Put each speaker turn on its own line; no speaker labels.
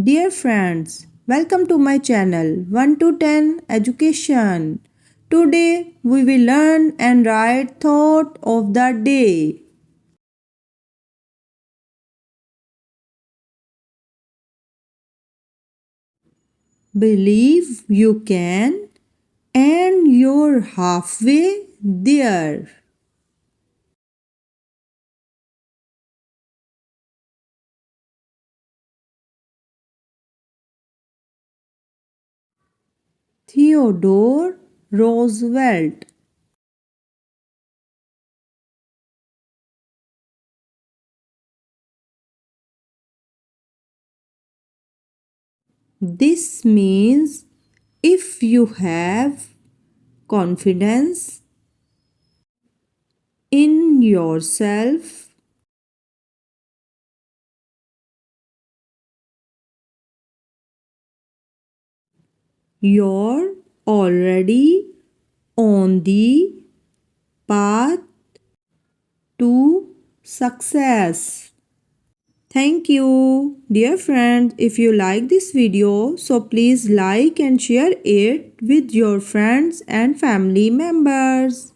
Dear friends, welcome to my channel 1 to 10 Education. Today we will learn and write thought of the day. Believe you can and you're halfway there. Theodore Roosevelt. This means if you have confidence in yourself, you're already on the path to success. Thank you, dear friends. If you like this video, so please like and share it with your friends and family members.